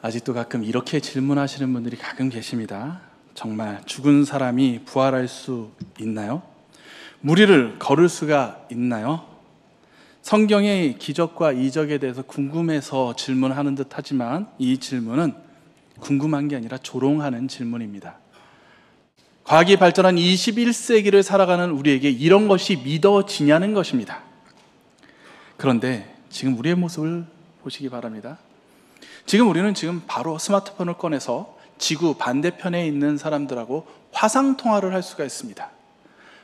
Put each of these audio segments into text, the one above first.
아직도 가끔 이렇게 질문하시는 분들이 가끔 계십니다. 정말 죽은 사람이 부활할 수 있나요? 무리를 걸을 수가 있나요? 성경의 기적과 이적에 대해서 궁금해서 질문하는 듯 하지만 이 질문은 궁금한 게 아니라 조롱하는 질문입니다. 과학이 발전한 21세기를 살아가는 우리에게 이런 것이 믿어지냐는 것입니다. 그런데 지금 우리의 모습을 보시기 바랍니다. 지금 우리는 바로 스마트폰을 꺼내서 지구 반대편에 있는 사람들하고 화상통화를 할 수가 있습니다.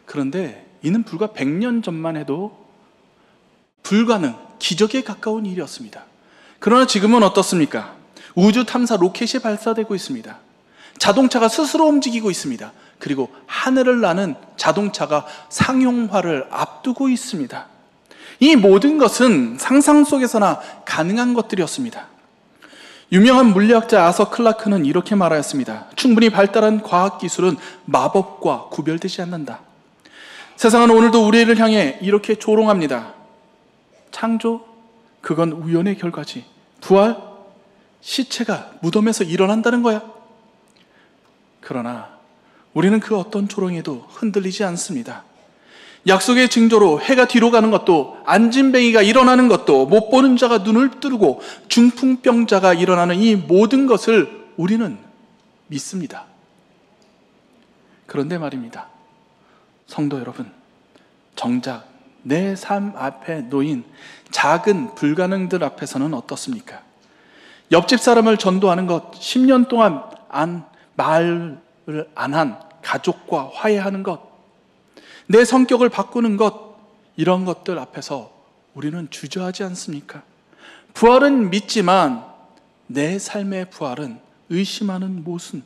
그런데 이는 불과 100년 전만 해도 불가능, 기적에 가까운 일이었습니다. 그러나 지금은 어떻습니까? 우주 탐사 로켓이 발사되고 있습니다. 자동차가 스스로 움직이고 있습니다. 그리고 하늘을 나는 자동차가 상용화를 앞두고 있습니다. 이 모든 것은 상상 속에서나 가능한 것들이었습니다. 유명한 물리학자 아서 클라크는 이렇게 말하였습니다. 충분히 발달한 과학기술은 마법과 구별되지 않는다. 세상은 오늘도 우리를 향해 이렇게 조롱합니다. 창조? 그건 우연의 결과지. 부활? 시체가 무덤에서 일어난다는 거야. 그러나 우리는 그 어떤 조롱에도 흔들리지 않습니다. 약속의 징조로 해가 뒤로 가는 것도, 안진뱅이가 일어나는 것도, 못 보는 자가 눈을 뜨고 중풍병자가 일어나는 이 모든 것을 우리는 믿습니다. 그런데 말입니다, 성도 여러분, 정작 내 삶 앞에 놓인 작은 불가능들 앞에서는 어떻습니까? 옆집 사람을 전도하는 것, 10년 동안 말을 안 한 가족과 화해하는 것, 내 성격을 바꾸는 것, 이런 것들 앞에서 우리는 주저하지 않습니까? 부활은 믿지만 내 삶의 부활은 의심하는 모순.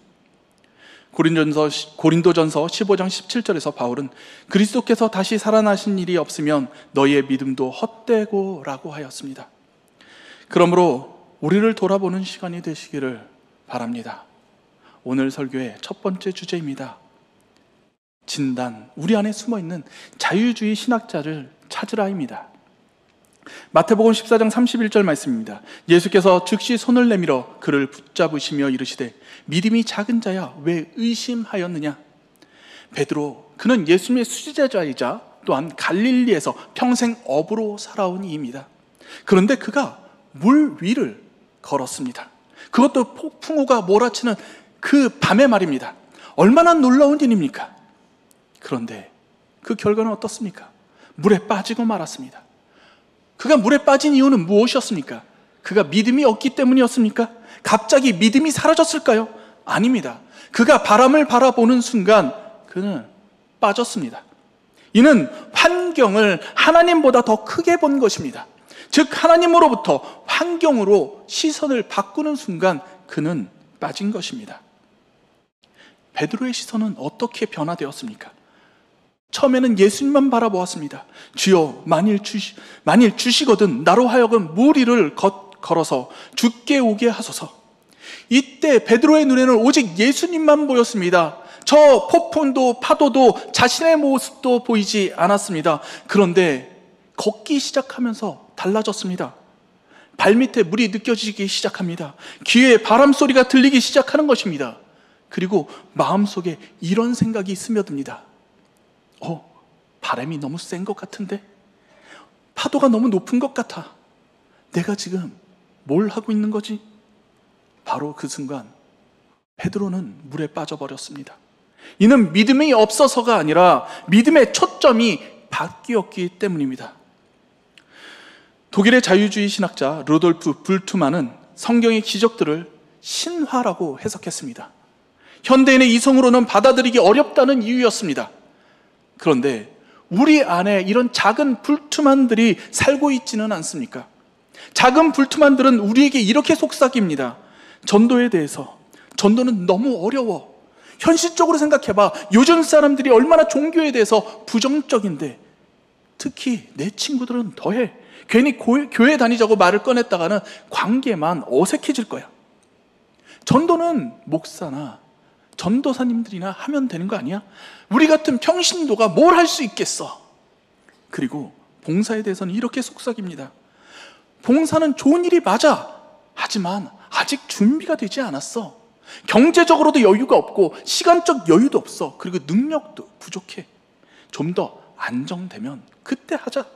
고린도전서 15장 17절에서 바울은 그리스도께서 다시 살아나신 일이 없으면 너희의 믿음도 헛되고 라고 하였습니다. 그러므로 우리를 돌아보는 시간이 되시기를 바랍니다. 오늘 설교의 첫 번째 주제입니다. 진단, 우리 안에 숨어있는 자유주의 신학자를 찾으라입니다. 마태복음 14장 31절 말씀입니다. 예수께서 즉시 손을 내밀어 그를 붙잡으시며 이르시되 믿음이 작은 자야 왜 의심하였느냐. 베드로, 그는 예수님의 수제자이자 또한 갈릴리에서 평생 어부로 살아온 이입니다. 그런데 그가 물 위를 걸었습니다. 그것도 폭풍우가 몰아치는 그 밤에 말입니다. 얼마나 놀라운 일입니까? 그런데 그 결과는 어떻습니까? 물에 빠지고 말았습니다. 그가 물에 빠진 이유는 무엇이었습니까? 그가 믿음이 없기 때문이었습니까? 갑자기 믿음이 사라졌을까요? 아닙니다. 그가 바람을 바라보는 순간 그는 빠졌습니다. 이는 환경을 하나님보다 더 크게 본 것입니다. 즉 하나님으로부터 환경으로 시선을 바꾸는 순간 그는 빠진 것입니다. 베드로의 시선은 어떻게 변화되었습니까? 처음에는 예수님만 바라보았습니다. 주여, 만일 주시거든 나로 하여금 물 위를 걸어서 주께 오게 하소서. 이때 베드로의 눈에는 오직 예수님만 보였습니다. 저 폭풍도 파도도 자신의 모습도 보이지 않았습니다. 그런데 걷기 시작하면서 달라졌습니다. 발밑에 물이 느껴지기 시작합니다. 귀에 바람 소리가 들리기 시작하는 것입니다. 그리고 마음속에 이런 생각이 스며듭니다. 바람이 너무 센 것 같은데? 파도가 너무 높은 것 같아. 내가 지금 뭘 하고 있는 거지? 바로 그 순간 베드로는 물에 빠져버렸습니다. 이는 믿음이 없어서가 아니라 믿음의 초점이 바뀌었기 때문입니다. 독일의 자유주의 신학자 루돌프 불트만은 성경의 기적들을 신화라고 해석했습니다. 현대인의 이성으로는 받아들이기 어렵다는 이유였습니다. 그런데 우리 안에 이런 작은 불투만들이 살고 있지는 않습니까? 작은 불투만들은 우리에게 이렇게 속삭입니다. 전도에 대해서, 전도는 너무 어려워. 현실적으로 생각해봐. 요즘 사람들이 얼마나 종교에 대해서 부정적인데, 특히 내 친구들은 더해. 괜히 교회 다니자고 말을 꺼냈다가는 관계만 어색해질 거야. 전도는 목사나 전도사님들이나 하면 되는 거 아니야? 우리 같은 평신도가 뭘 할 수 있겠어? 그리고 봉사에 대해서는 이렇게 속삭입니다. 봉사는 좋은 일이 맞아. 하지만 아직 준비가 되지 않았어. 경제적으로도 여유가 없고 시간적 여유도 없어. 그리고 능력도 부족해. 좀 더 안정되면 그때 하자.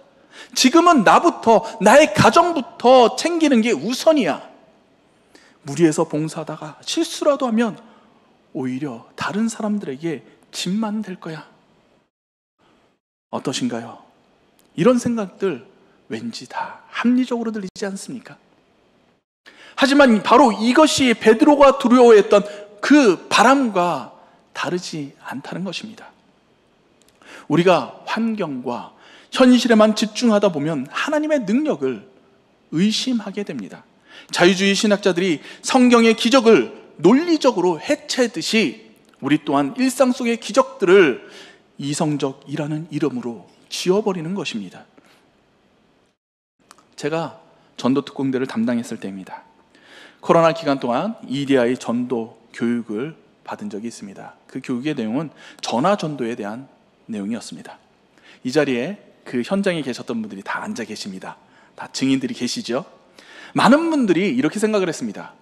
지금은 나부터, 나의 가정부터 챙기는 게 우선이야. 무리해서 봉사하다가 실수라도 하면 오히려 다른 사람들에게 짐만 될 거야. 어떠신가요? 이런 생각들 왠지 다 합리적으로 들리지 않습니까? 하지만 바로 이것이 베드로가 두려워했던 그 바람과 다르지 않다는 것입니다. 우리가 환경과 현실에만 집중하다 보면 하나님의 능력을 의심하게 됩니다. 자유주의 신학자들이 성경의 기적을 논리적으로 해체했듯이 우리 또한 일상 속의 기적들을 이성적이라는 이름으로 지워버리는 것입니다. 제가 전도 특공대를 담당했을 때입니다. 코로나 기간 동안 EDI 전도 교육을 받은 적이 있습니다. 그 교육의 내용은 전화 전도에 대한 내용이었습니다. 이 자리에 그 현장에 계셨던 분들이 다 앉아 계십니다. 다 증인들이 계시죠? 많은 분들이 이렇게 생각을 했습니다.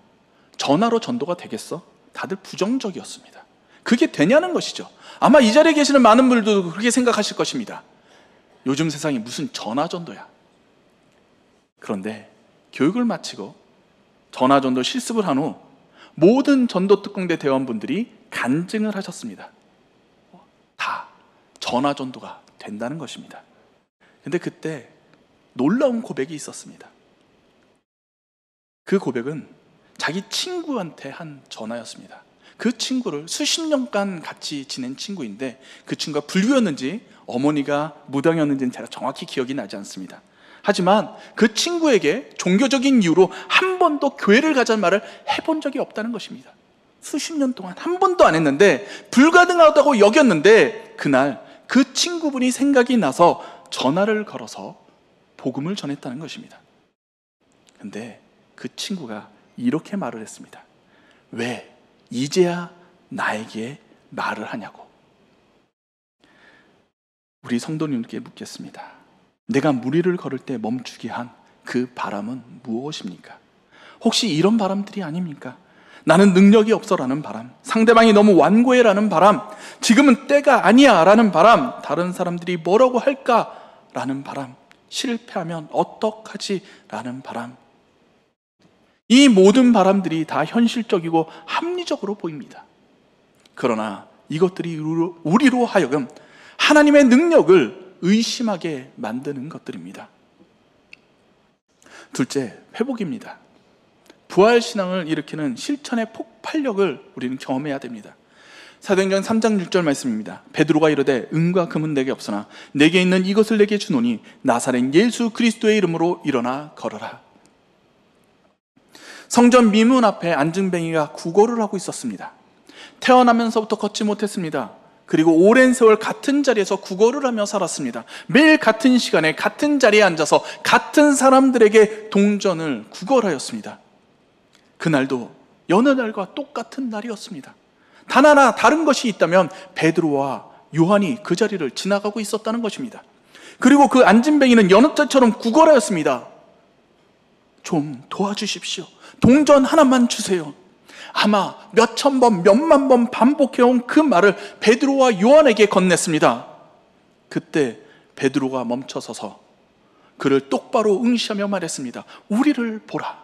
전화로 전도가 되겠어? 다들 부정적이었습니다. 그게 되냐는 것이죠. 아마 이 자리에 계시는 많은 분들도 그렇게 생각하실 것입니다. 요즘 세상에 무슨 전화 전도야. 그런데 교육을 마치고 전화 전도 실습을 한 후 모든 전도 특공대 대원분들이 간증을 하셨습니다. 다 전화 전도가 된다는 것입니다. 근데 그때 놀라운 고백이 있었습니다. 그 고백은 자기 친구한테 한 전화였습니다. 그 친구를 수십 년간 같이 지낸 친구인데 그 친구가 불교였는지 어머니가 무당이었는지는 제가 정확히 기억이 나지 않습니다. 하지만 그 친구에게 종교적인 이유로 한 번도 교회를 가자는 말을 해본 적이 없다는 것입니다. 수십 년 동안 한 번도 안 했는데 불가능하다고 여겼는데 그날 그 친구분이 생각이 나서 전화를 걸어서 복음을 전했다는 것입니다. 근데 그 친구가 이렇게 말을 했습니다. 왜 이제야 나에게 말을 하냐고. 우리 성도님께 묻겠습니다. 내가 무리를 걸을 때 멈추게 한 그 바람은 무엇입니까? 혹시 이런 바람들이 아닙니까? 나는 능력이 없어라는 바람, 상대방이 너무 완고해라는 바람, 지금은 때가 아니야 라는 바람, 다른 사람들이 뭐라고 할까 라는 바람, 실패하면 어떡하지 라는 바람. 이 모든 바람들이 다 현실적이고 합리적으로 보입니다. 그러나 이것들이 우리로 하여금 하나님의 능력을 의심하게 만드는 것들입니다. 둘째, 회복입니다. 부활신앙을 일으키는 실천의 폭발력을 우리는 경험해야 됩니다. 사도행전 3장 6절 말씀입니다. 베드로가 이르되 은과 금은 내게 없으나 내게 있는 이것을 내게 주노니 나사렛 예수 그리스도의 이름으로 일어나 걸어라. 성전 미문 앞에 안증뱅이가 구걸을 하고 있었습니다. 태어나면서부터 걷지 못했습니다. 그리고 오랜 세월 같은 자리에서 구걸을 하며 살았습니다. 매일 같은 시간에 같은 자리에 앉아서 같은 사람들에게 동전을 구걸하였습니다. 그날도 여느 날과 똑같은 날이었습니다. 단 하나 다른 것이 있다면 베드로와 요한이 그 자리를 지나가고 있었다는 것입니다. 그리고 그 안진뱅이는 여느 때처럼 구걸하였습니다. 좀 도와주십시오. 동전 하나만 주세요. 아마 몇천 번, 몇만 번 반복해온 그 말을 베드로와 요한에게 건넸습니다. 그때 베드로가 멈춰서서 그를 똑바로 응시하며 말했습니다. 우리를 보라.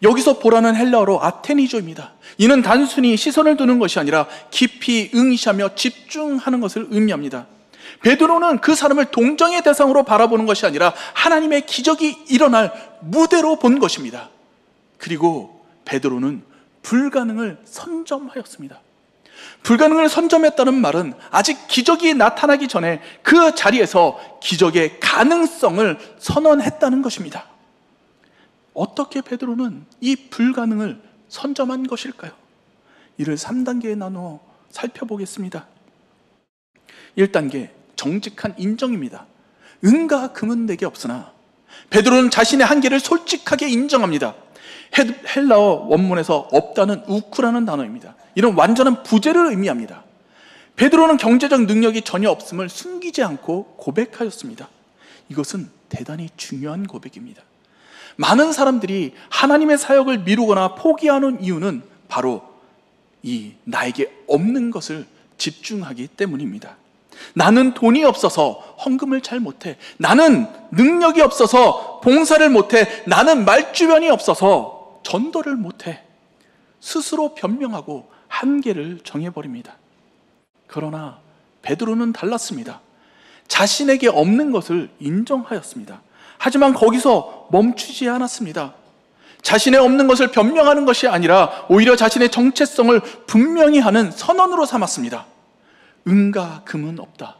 여기서 보라는 헬라어로 아테니조입니다. 이는 단순히 시선을 두는 것이 아니라 깊이 응시하며 집중하는 것을 의미합니다. 베드로는 그 사람을 동정의 대상으로 바라보는 것이 아니라 하나님의 기적이 일어날 무대로 본 것입니다. 그리고 베드로는 불가능을 선점하였습니다. 불가능을 선점했다는 말은 아직 기적이 나타나기 전에 그 자리에서 기적의 가능성을 선언했다는 것입니다. 어떻게 베드로는 이 불가능을 선점한 것일까요? 이를 3단계에 나누어 살펴보겠습니다. 1단계, 정직한 인정입니다. 은과 금은 내게 없으나 베드로는 자신의 한계를 솔직하게 인정합니다. 헬라어 원문에서 없다는 우쿠라는 단어입니다. 이런 완전한 부재를 의미합니다. 베드로는 경제적 능력이 전혀 없음을 숨기지 않고 고백하였습니다. 이것은 대단히 중요한 고백입니다. 많은 사람들이 하나님의 사역을 미루거나 포기하는 이유는 바로 이 나에게 없는 것을 집중하기 때문입니다. 나는 돈이 없어서 헌금을 잘 못해. 나는 능력이 없어서 봉사를 못해. 나는 말주변이 없어서 전도를 못해. 스스로 변명하고 한계를 정해버립니다. 그러나 베드로는 달랐습니다. 자신에게 없는 것을 인정하였습니다. 하지만 거기서 멈추지 않았습니다. 자신의 없는 것을 변명하는 것이 아니라 오히려 자신의 정체성을 분명히 하는 선언으로 삼았습니다. 은과 금은 없다.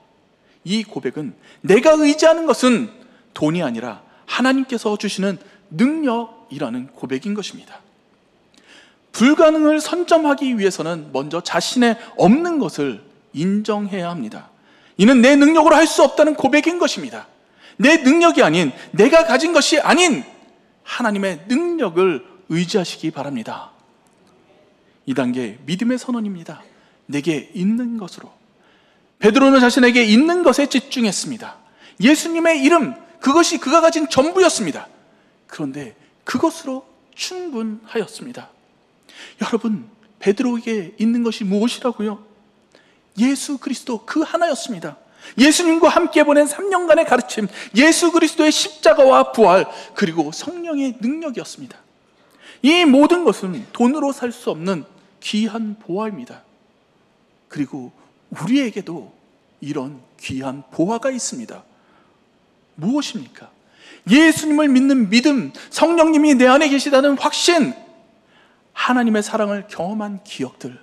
이 고백은 내가 의지하는 것은 돈이 아니라 하나님께서 주시는 능력이라는 고백인 것입니다. 불가능을 선점하기 위해서는 먼저 자신의 없는 것을 인정해야 합니다. 이는 내 능력으로 할 수 없다는 고백인 것입니다. 내 능력이 아닌, 내가 가진 것이 아닌 하나님의 능력을 의지하시기 바랍니다. 2단계 믿음의 선언입니다. 내게 있는 것으로. 베드로는 자신에게 있는 것에 집중했습니다. 예수님의 이름, 그것이 그가 가진 전부였습니다. 그런데 그것으로 충분하였습니다. 여러분, 베드로에게 있는 것이 무엇이라고요? 예수 그리스도 그 하나였습니다. 예수님과 함께 보낸 3년간의 가르침, 예수 그리스도의 십자가와 부활, 그리고 성령의 능력이었습니다. 이 모든 것은 돈으로 살 수 없는 귀한 보화입니다. 그리고 우리에게도 이런 귀한 보화가 있습니다. 무엇입니까? 예수님을 믿는 믿음, 성령님이 내 안에 계시다는 확신, 하나님의 사랑을 경험한 기억들,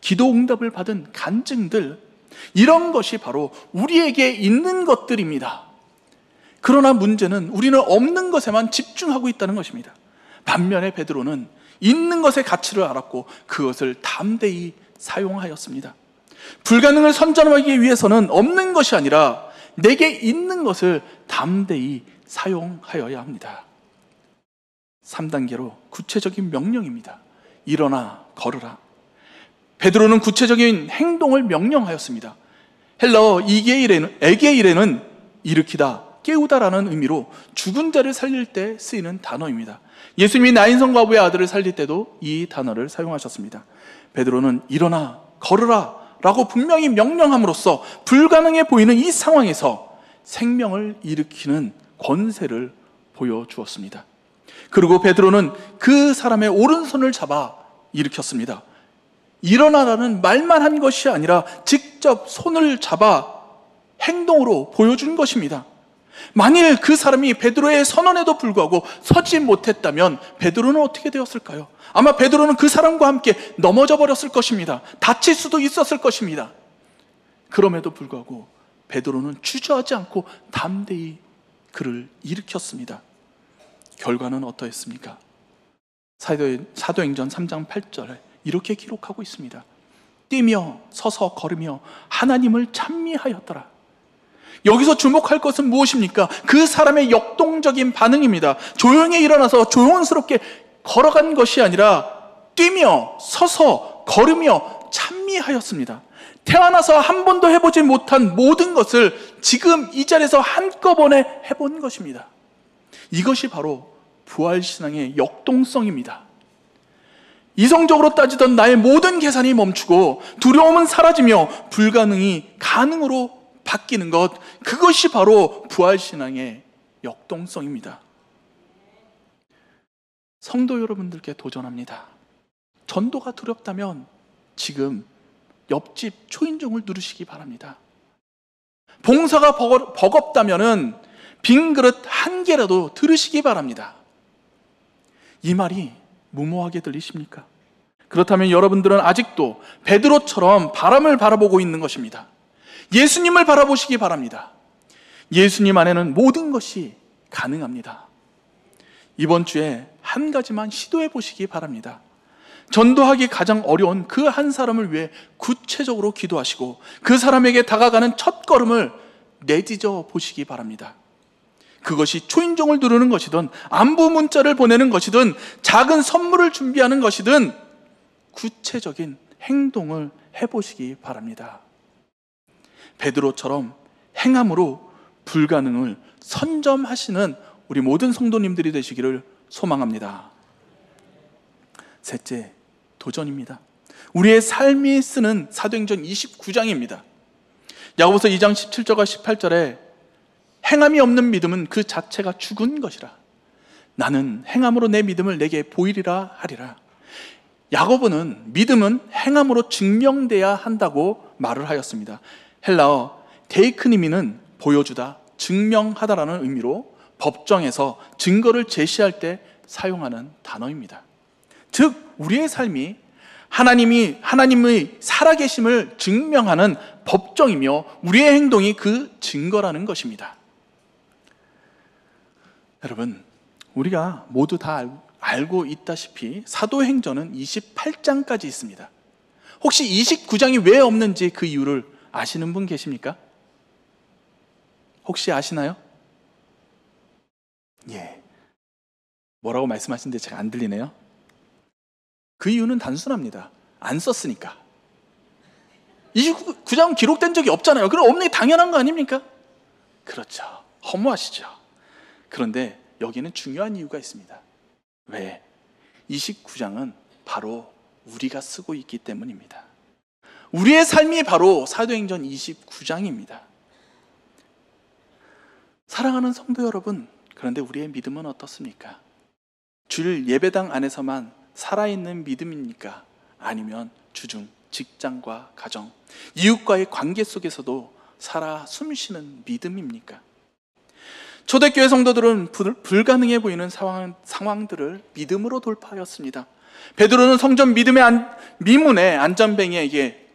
기도 응답을 받은 간증들, 이런 것이 바로 우리에게 있는 것들입니다. 그러나 문제는 우리는 없는 것에만 집중하고 있다는 것입니다. 반면에 베드로는 있는 것의 가치를 알았고 그것을 담대히 사용하였습니다. 불가능을 선점하기 위해서는 없는 것이 아니라 내게 있는 것을 담대히 사용하여야 합니다. 3단계로 구체적인 명령입니다. 일어나 걸으라. 베드로는 구체적인 행동을 명령하였습니다. 헬러 에게일에는 일으키다, 깨우다라는 의미로 죽은 자를 살릴 때 쓰이는 단어입니다. 예수님이 나인성 과부의 아들을 살릴 때도 이 단어를 사용하셨습니다. 베드로는 일어나 걸으라 라고 분명히 명령함으로써 불가능해 보이는 이 상황에서 생명을 일으키는 권세를 보여주었습니다. 그리고 베드로는 그 사람의 오른손을 잡아 일으켰습니다. 일어나라는 말만 한 것이 아니라 직접 손을 잡아 행동으로 보여준 것입니다. 만일 그 사람이 베드로의 선언에도 불구하고 서지 못했다면 베드로는 어떻게 되었을까요? 아마 베드로는 그 사람과 함께 넘어져 버렸을 것입니다. 다칠 수도 있었을 것입니다. 그럼에도 불구하고 베드로는 주저하지 않고 담대히 그를 일으켰습니다. 결과는 어떠했습니까? 사도행전 3장 8절에 이렇게 기록하고 있습니다. 뛰며 서서 걸으며 하나님을 찬미하였더라. 여기서 주목할 것은 무엇입니까? 그 사람의 역동적인 반응입니다. 조용히 일어나서 조용스럽게 걸어간 것이 아니라 뛰며 서서 걸으며 찬미하였습니다. 태어나서 한 번도 해보지 못한 모든 것을 지금 이 자리에서 한꺼번에 해본 것입니다. 이것이 바로 부활신앙의 역동성입니다. 이성적으로 따지던 나의 모든 계산이 멈추고 두려움은 사라지며 불가능이 가능으로 바뀌는 것, 그것이 바로 부활신앙의 역동성입니다. 성도 여러분들께 도전합니다. 전도가 두렵다면 지금 옆집 초인종을 누르시기 바랍니다. 봉사가 버겁다면 빈 그릇 한 개라도 들으시기 바랍니다. 이 말이 무모하게 들리십니까? 그렇다면 여러분들은 아직도 베드로처럼 바람을 바라보고 있는 것입니다. 예수님을 바라보시기 바랍니다. 예수님 안에는 모든 것이 가능합니다. 이번 주에 한 가지만 시도해 보시기 바랍니다. 전도하기 가장 어려운 그 한 사람을 위해 구체적으로 기도하시고 그 사람에게 다가가는 첫 걸음을 내딛어 보시기 바랍니다. 그것이 초인종을 누르는 것이든 안부 문자를 보내는 것이든 작은 선물을 준비하는 것이든 구체적인 행동을 해보시기 바랍니다. 베드로처럼 행함으로 불가능을 선점하시는 우리 모든 성도님들이 되시기를 소망합니다. 셋째, 도전입니다. 우리의 삶이 쓰는 사도행전 29장입니다. 야고보서 2장 17절과 18절에 행함이 없는 믿음은 그 자체가 죽은 것이라. 나는 행함으로 내 믿음을 내게 보이리라 하리라. 야고보는 믿음은 행함으로 증명돼야 한다고 말을 하였습니다. 헬라어 데이크니미는 보여주다, 증명하다라는 의미로 법정에서 증거를 제시할 때 사용하는 단어입니다. 즉 우리의 삶이 하나님의 살아계심을 증명하는 법정이며 우리의 행동이 그 증거라는 것입니다. 여러분, 우리가 모두 다 알고 있다시피 사도행전은 28장까지 있습니다. 혹시 29장이 왜 없는지 그 이유를 아시는 분 계십니까? 혹시 아시나요? 예. 뭐라고 말씀하시는데 제가 안 들리네요. 그 이유는 단순합니다. 안 썼으니까. 29장 기록된 적이 없잖아요. 그럼 없는 게 당연한 거 아닙니까? 그렇죠. 허무하시죠. 그런데 여기는 중요한 이유가 있습니다. 왜? 29장은 바로 우리가 쓰고 있기 때문입니다. 우리의 삶이 바로 사도행전 29장입니다. 사랑하는 성도 여러분, 그런데 우리의 믿음은 어떻습니까? 주일 예배당 안에서만 살아있는 믿음입니까? 아니면 주중, 직장과 가정, 이웃과의 관계 속에서도 살아 숨쉬는 믿음입니까? 초대교회 성도들은 불가능해 보이는 상황들을 믿음으로 돌파하였습니다. 베드로는 성전 미문의 안전뱅이에게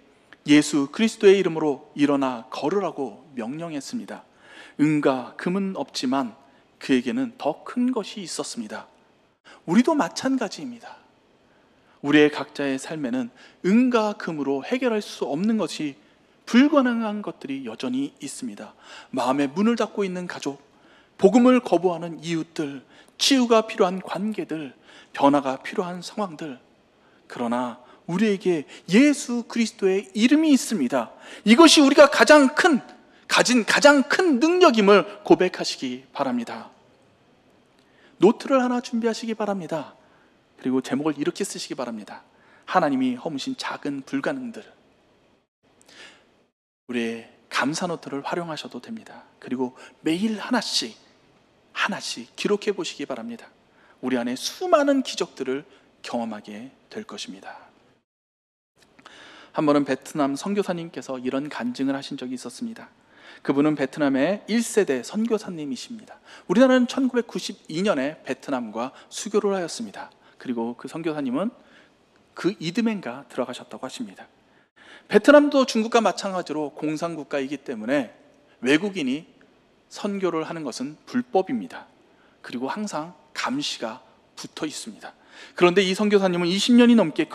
예수 그리스도의 이름으로 일어나 걸으라고 명령했습니다. 은과 금은 없지만 그에게는 더 큰 것이 있었습니다. 우리도 마찬가지입니다. 우리의 각자의 삶에는 은과 금으로 해결할 수 없는 것이, 불가능한 것들이 여전히 있습니다. 마음의 문을 닫고 있는 가족, 복음을 거부하는 이웃들, 치유가 필요한 관계들, 변화가 필요한 상황들. 그러나 우리에게 예수 그리스도의 이름이 있습니다. 이것이 우리가 가진 가장 큰 능력임을 고백하시기 바랍니다. 노트를 하나 준비하시기 바랍니다. 그리고 제목을 이렇게 쓰시기 바랍니다. 하나님이 허무신 작은 불가능들. 우리의 감사 노트를 활용하셔도 됩니다. 그리고 매일 하나씩 기록해 보시기 바랍니다. 우리 안에 수많은 기적들을 경험하게 될 것입니다. 한 번은 베트남 선교사님께서 이런 간증을 하신 적이 있었습니다. 그분은 베트남의 1세대 선교사님이십니다. 우리나라는 1992년에 베트남과 수교를 하였습니다. 그리고 그 선교사님은 그 이듬해인가 들어가셨다고 하십니다. 베트남도 중국과 마찬가지로 공산국가이기 때문에 외국인이 선교를 하는 것은 불법입니다. 그리고 항상 감시가 붙어 있습니다. 그런데 이 선교사님은 20년이 넘게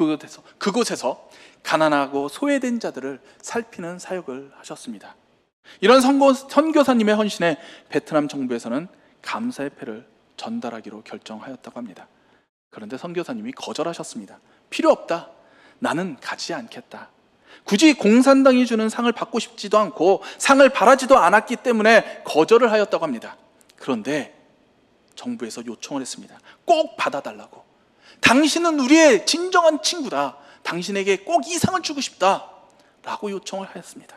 그곳에서 가난하고 소외된 자들을 살피는 사역을 하셨습니다. 이런 선교사님의 헌신에 베트남 정부에서는 감사의 패를 전달하기로 결정하였다고 합니다. 그런데 선교사님이 거절하셨습니다. 필요 없다. 나는 가지 않겠다. 굳이 공산당이 주는 상을 받고 싶지도 않고 상을 바라지도 않았기 때문에 거절을 하였다고 합니다. 그런데 정부에서 요청을 했습니다. 꼭 받아달라고. 당신은 우리의 진정한 친구다. 당신에게 꼭 이 상을 주고 싶다. 라고 요청을 하였습니다.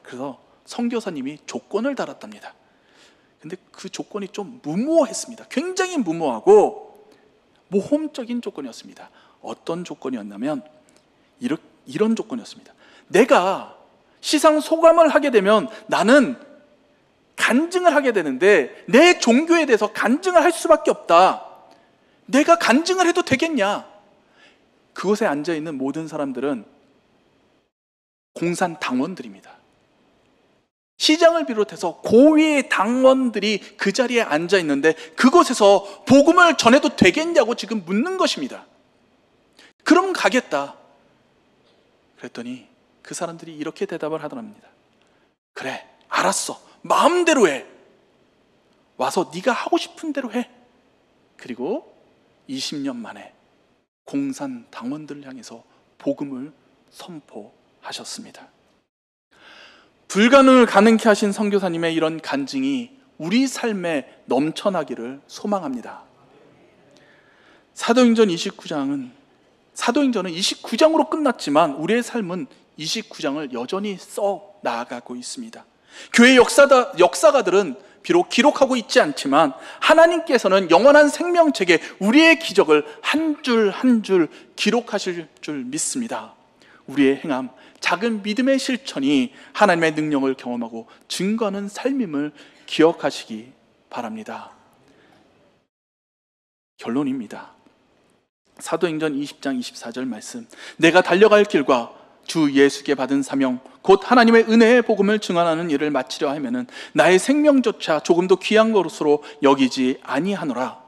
그래서 선교사님이 조건을 달았답니다. 근데 그 조건이 좀 무모했습니다. 굉장히 무모하고 모험적인 조건이었습니다. 어떤 조건이었냐면 이런 조건이었습니다. 내가 시상 소감을 하게 되면 나는 간증을 하게 되는데 내 종교에 대해서 간증을 할 수밖에 없다. 내가 간증을 해도 되겠냐? 그곳에 앉아있는 모든 사람들은 공산당원들입니다. 시장을 비롯해서 고위의 당원들이 그 자리에 앉아있는데 그곳에서 복음을 전해도 되겠냐고 지금 묻는 것입니다. 그럼 가겠다. 그랬더니 그 사람들이 이렇게 대답을 하더랍니다. 그래, 알았어. 마음대로 해. 와서 네가 하고 싶은 대로 해. 그리고 20년 만에 공산당원들을 향해서 복음을 선포하셨습니다. 불가능을 가능케 하신 선교사님의 이런 간증이 우리 삶에 넘쳐나기를 소망합니다. 사도행전은 29장으로 끝났지만 우리의 삶은 29장을 여전히 써 나아가고 있습니다. 교회 역사가들은 비록 기록하고 있지 않지만 하나님께서는 영원한 생명책에 우리의 기적을 한 줄 한 줄 기록하실 줄 믿습니다. 우리의 행함, 작은 믿음의 실천이 하나님의 능력을 경험하고 증거하는 삶임을 기억하시기 바랍니다. 결론입니다. 사도행전 20장 24절 말씀, 내가 달려갈 길과 주 예수께 받은 사명 곧 하나님의 은혜의 복음을 증언하는 일을 마치려 하면은 나의 생명조차 조금도 귀한 것으로 여기지 아니하노라.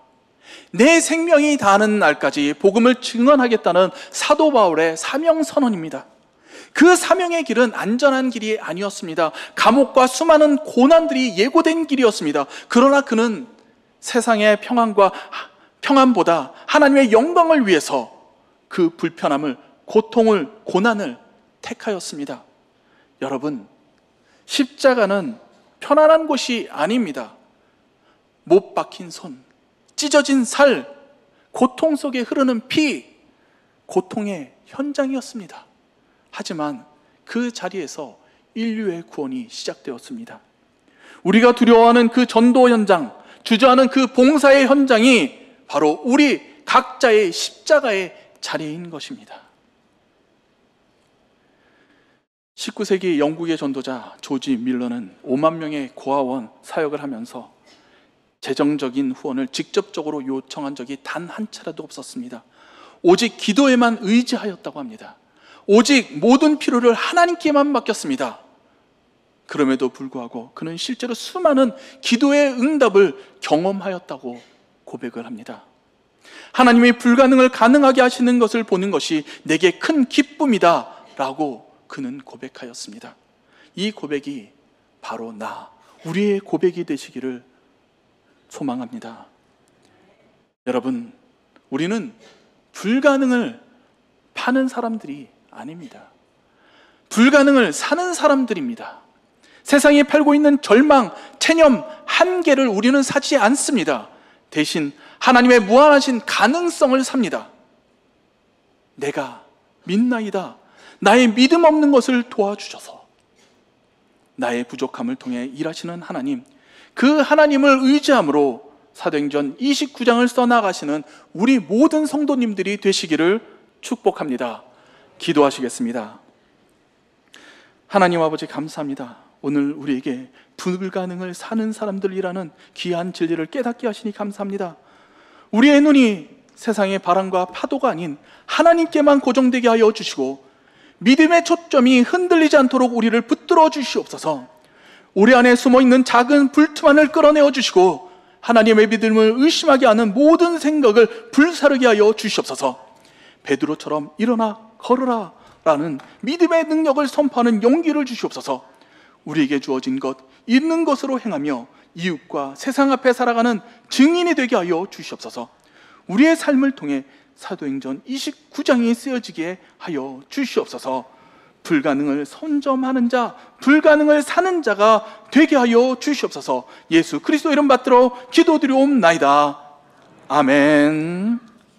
내 생명이 다하는 날까지 복음을 증언하겠다는 사도 바울의 사명 선언입니다. 그 사명의 길은 안전한 길이 아니었습니다. 감옥과 수많은 고난들이 예고된 길이었습니다. 그러나 그는 세상의 평안보다 하나님의 영광을 위해서 그 불편함을, 고통을, 고난을 택하였습니다. 여러분, 십자가는 편안한 곳이 아닙니다. 못 박힌 손, 찢어진 살, 고통 속에 흐르는 피, 고통의 현장이었습니다. 하지만 그 자리에서 인류의 구원이 시작되었습니다. 우리가 두려워하는 그 전도 현장, 주저하는 그 봉사의 현장이 바로 우리 각자의 십자가의 자리인 것입니다. 19세기 영국의 전도자 조지 밀러는 5만 명의 고아원 사역을 하면서 재정적인 후원을 직접적으로 요청한 적이 단 한 차례도 없었습니다. 오직 기도에만 의지하였다고 합니다. 오직 모든 필요를 하나님께만 맡겼습니다. 그럼에도 불구하고 그는 실제로 수많은 기도의 응답을 경험하였다고 고백을 합니다. 하나님이 불가능을 가능하게 하시는 것을 보는 것이 내게 큰 기쁨이다 라고 그는 고백하였습니다. 이 고백이 바로 우리의 고백이 되시기를 소망합니다. 여러분, 우리는 불가능을 파는 사람들이 아닙니다. 불가능을 사는 사람들입니다. 세상이 팔고 있는 절망, 체념, 한계를 우리는 사지 않습니다. 대신 하나님의 무한하신 가능성을 삽니다. 내가 믿나이다. 나의 믿음 없는 것을 도와주셔서 나의 부족함을 통해 일하시는 하나님, 그 하나님을 의지함으로 사도행전 29장을 써나가시는 우리 모든 성도님들이 되시기를 축복합니다. 기도하시겠습니다. 하나님 아버지, 감사합니다. 오늘 우리에게 불가능을 사는 사람들이라는 귀한 진리를 깨닫게 하시니 감사합니다. 우리의 눈이 세상의 바람과 파도가 아닌 하나님께만 고정되게 하여 주시고 믿음의 초점이 흔들리지 않도록 우리를 붙들어 주시옵소서. 우리 안에 숨어있는 작은 불투만을 끌어내어 주시고 하나님의 믿음을 의심하게 하는 모든 생각을 불사르게 하여 주시옵소서. 베드로처럼 일어나 걸으라 라는 믿음의 능력을 선포하는 용기를 주시옵소서. 우리에게 주어진 것 있는 것으로 행하며 이웃과 세상 앞에 살아가는 증인이 되게 하여 주시옵소서. 우리의 삶을 통해 사도행전 29장이 쓰여지게 하여 주시옵소서. 불가능을 선점하는 자, 불가능을 사는 자가 되게 하여 주시옵소서. 예수 그리스도 이름 받들어 기도드리옵나이다. 아멘.